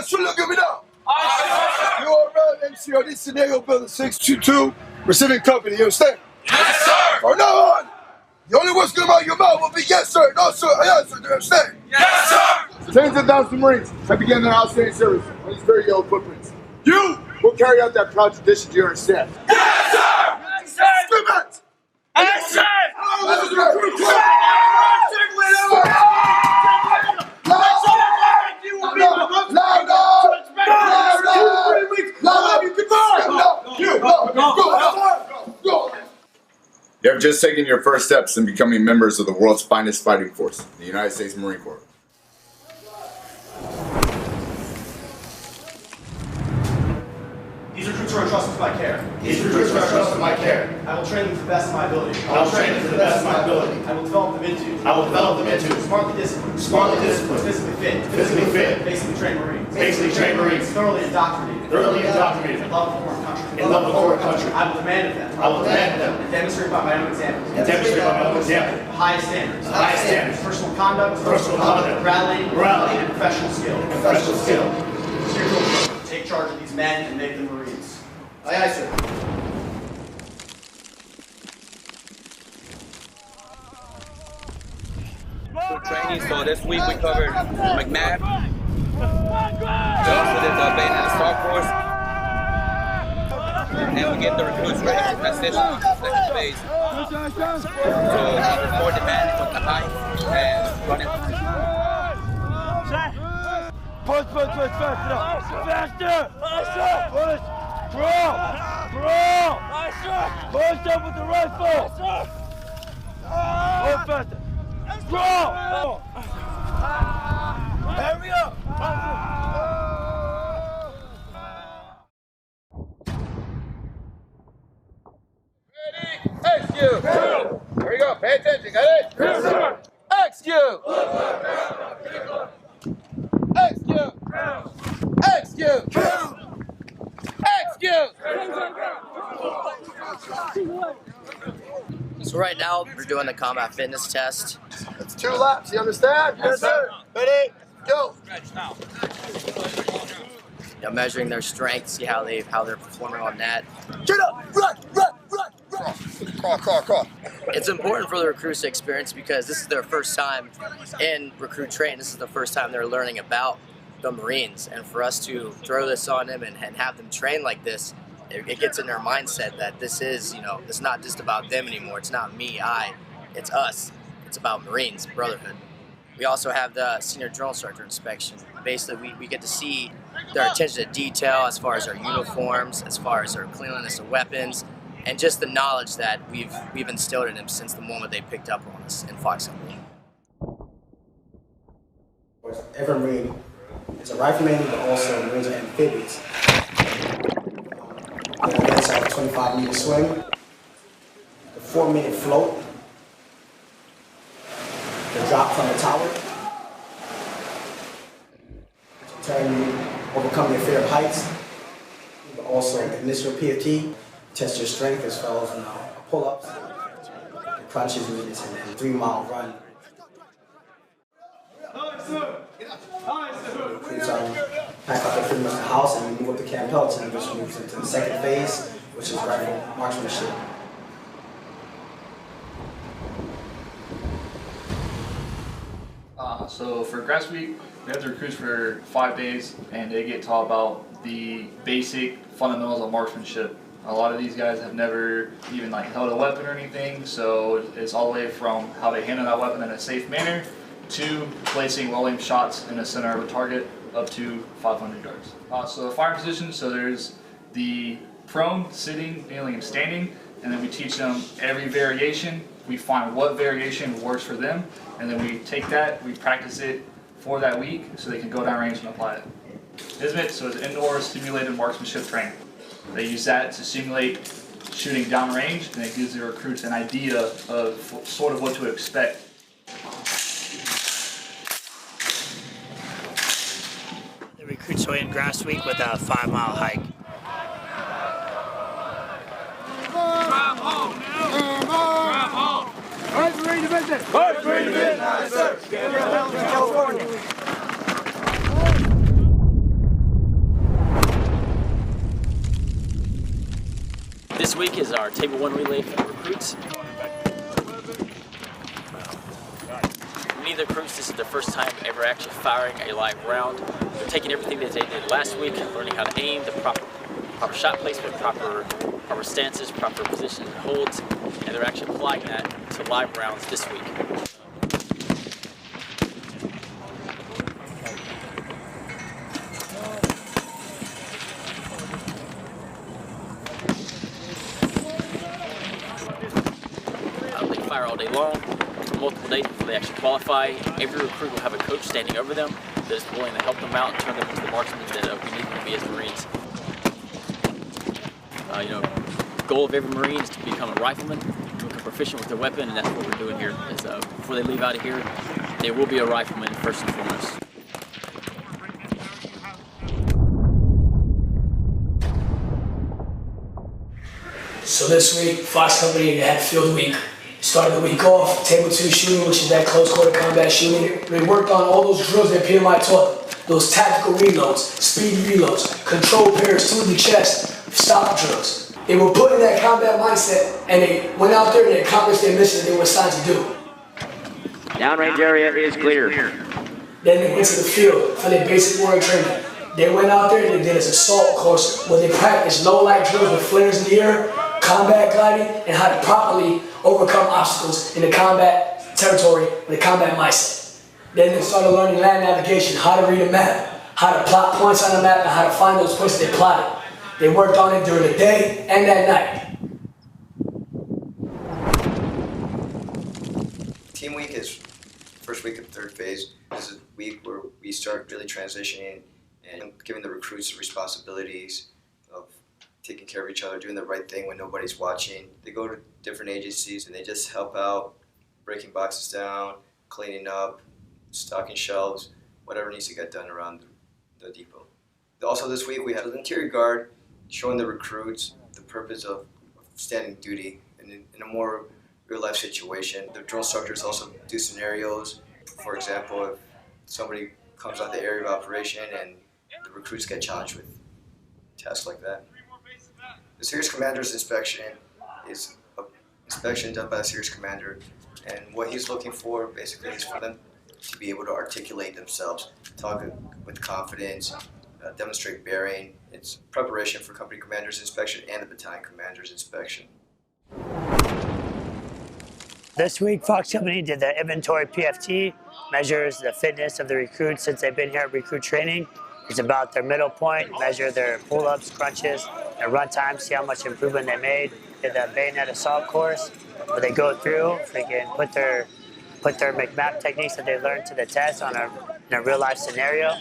should look at me now. You are around MCR, this scenario building 622, Pacific Company, you understand? Yes, sir! From now on, the only words coming out of your mouth will be yes, sir, no, sir, yes, sir, do you understand? Yes, sir! Tens of thousands of Marines have begun their outstanding service on these very yellow footprints. You will carry out that proud tradition to your staff. Yes, sir! Yes, sir! Scream Action! This is recruit club! You have just taken your first steps in becoming members of the world's finest fighting force, the United States Marine Corps. These recruits are entrusted to my care. These recruits are entrusted to my care. I will train them to the best of my ability. I will train them to the best of my ability. I will develop them into. I will develop them into Smartly disciplined. Smartly disciplined. Physically fit. Physically fit. Basically trained Marines. Basically trained Marines. Thoroughly indoctrinated. Thoroughly indoctrinated. In love of foreign country. In love of foreign country. I will demand of them. I will demand of them. And demonstrate by my own example. And demonstrate by my own example. The highest standards. The highest standards. Personal conduct. Personal conduct. Morality. Morality. And professional skill. Professional skill. Take charge of these men and make them Marines. Aye, aye, sir. Training. So this week we covered McNabb. We also did the Bane and the Star Force. And we get the recruits ready to transition to the second phase. So it's more demanding with the height and running. Push, faster! Push! Draw! Push up with the rifle! Push faster! Draw! Hurry up! Ready? Execute! Here we go, pay attention, got it? Yes, sir! Execute! Execute! Execute! Execute! So right now, we're doing the combat fitness test. It's 2 laps, you understand? Yes, sir. Ready, go. Measuring their strength, see how they're performing on that. Get up, run. Crawl. It's important for the recruits to experience because this is their first time in recruit training. This is the first time they're learning about the Marines, and for us to throw this on them and have them train like this, it gets in their mindset that this is, it's not just about them anymore. It's not me, it's us. It's about Marines, brotherhood. We also have the senior drill instructor inspection. Basically, we get to see their attention to detail as far as our uniforms, as far as our cleanliness of weapons, and just the knowledge that we've instilled in them since the moment they picked up on us in Fox Company. Every Marine is a rifleman, but also Marines are amphibians. The events have a 25-meter swing, the 4-minute float, the drop from the tower, overcome your fear of heights, but also initial PFT, test your strength as well as pull-ups, crunches, and 3-mile run. Recruits pack up their pretty much the house and we move up to Camp Pelton, which moves into the second phase, which is rifle marksmanship. So for grass week, we have the recruits for 5 days and they get taught about the basic fundamentals of marksmanship. A lot of these guys have never even held a weapon or anything, so it's all the way from how they handle that weapon in a safe manner to placing well-aimed shots in the center of a target up to 500 yards. So the fire position, so there's the prone, sitting, kneeling, and standing, and then we teach them every variation. We find what variation works for them, and then we take that, we practice it for that week so they can go downrange and apply it. ISMIT, so it's indoor simulated marksmanship training. They use that to simulate shooting downrange, and it gives the recruits an idea of sort of what to expect. The recruits are in grass week with a 5-mile hike. Drive home now! Drive home! Right, Marine Division! Right, Marine Division! Yes, sir! California! week is our Table 1 relay for the recruits. Many of the recruits, this is their first time ever actually firing a live round. They're taking everything that they did last week, learning how to aim, the proper shot placement, proper stances, proper positions and holds, and they're actually applying that to live rounds this week. They fire all day long, multiple days before they actually qualify. Every recruit will have a coach standing over them that is willing to help them out and turn them into the marksmen that we need them to be as Marines. Goal of every Marine is to become a rifleman, to become proficient with their weapon, and that's what we're doing here. Is, before they leave out of here, they will be a rifleman first and foremost. So this week, Fox Company had field week. Started the week off, Table 2 shooting, which is that close quarter combat shooting. They worked on all those drills that PMI taught them. Those tactical reloads, speed reloads, control pairs to the chest, stop drills. They were put in that combat mindset, and they went out there and they accomplished their mission that they were assigned to do. Downrange area is clear. Then they went to the field for their basic warrior training. They went out there and they did an assault course where they practiced low light drills with flares in the air, combat gliding, and how to properly overcome obstacles in the combat territory with a combat mindset. Then they started learning land navigation, how to read a map, how to plot points on the map, and how to find those points they plotted. They worked on it during the day and at night. Team week is first week of third phase. This is a week where we start really transitioning and giving the recruits the responsibilities of taking care of each other, doing the right thing when nobody's watching. They go to different agencies and they just help out, breaking boxes down, cleaning up, stocking shelves, whatever needs to get done around the depot. Also this week we had an interior guard showing the recruits the purpose of standing duty in a more real-life situation. The drill instructors also do scenarios. For example, if somebody comes out the area of operation and the recruits get challenged with tasks like that. The Series Commander's inspection is an inspection done by the Series Commander, and what he's looking for basically is for them to be able to articulate themselves, talk with confidence, demonstrate bearing. It's preparation for Company Commander's inspection and the Battalion Commander's inspection. This week, Fox Company did the inventory PFT, measures the fitness of the recruits since they've been here at recruit training. It's about their middle point, measure their pull-ups, crunches, their run time, see how much improvement they made. Did the bayonet assault course, where they go through, they can put their McMap techniques that they learned to the test in a real-life scenario.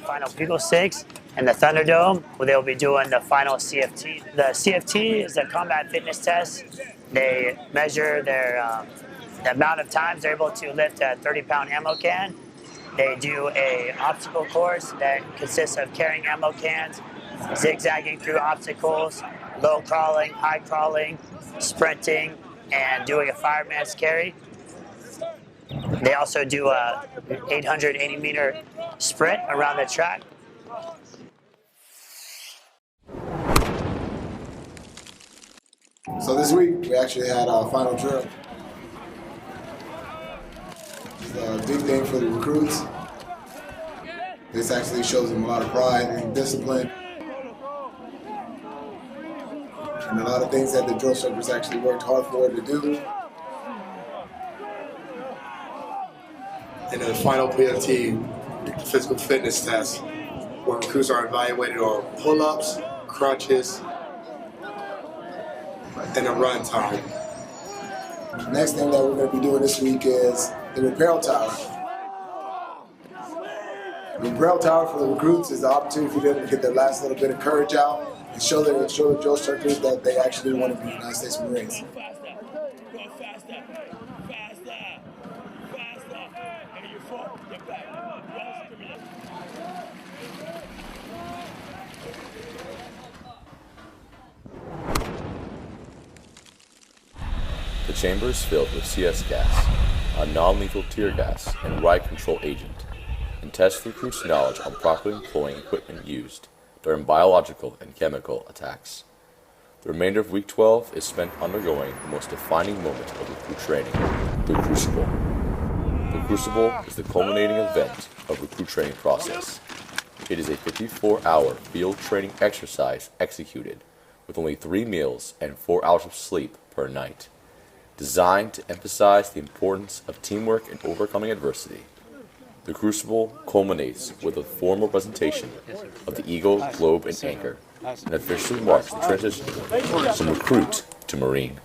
Final Bugle 6 and the Thunderdome, where they'll be doing the final CFT. The CFT is a combat fitness test. They measure their the amount of times they're able to lift a 30-pound ammo can. They do a obstacle course that consists of carrying ammo cans, zigzagging through obstacles, low crawling, high crawling, sprinting, and doing a fireman's carry. They also do a 880-meter sprint around the track. So this week we actually had our final drill. It's a big thing for the recruits. This actually shows them a lot of pride and discipline, and a lot of things that the drill instructors actually worked hard for to do. And the final PFT, physical fitness test, where recruits are evaluated on pull-ups, crunches, and a run time. The next thing that we're going to be doing this week is the rappel tower. The rappel tower for the recruits is the opportunity for them to get their last little bit of courage out and show the drill instructors that they actually want to be United States Marines. The chamber is filled with CS gas, a non-lethal tear gas and riot control agent, and tests recruits' knowledge on properly employing equipment used during biological and chemical attacks. The remainder of Week 12 is spent undergoing the most defining moment of recruit training, the Crucible. The Crucible is the culminating event of recruit training process. It is a 54-hour field training exercise executed with only 3 meals and 4 hours of sleep per night, designed to emphasize the importance of teamwork and overcoming adversity. The Crucible culminates with a formal presentation of the Eagle, Globe, and Anchor, and officially marks the transition from recruit to Marine.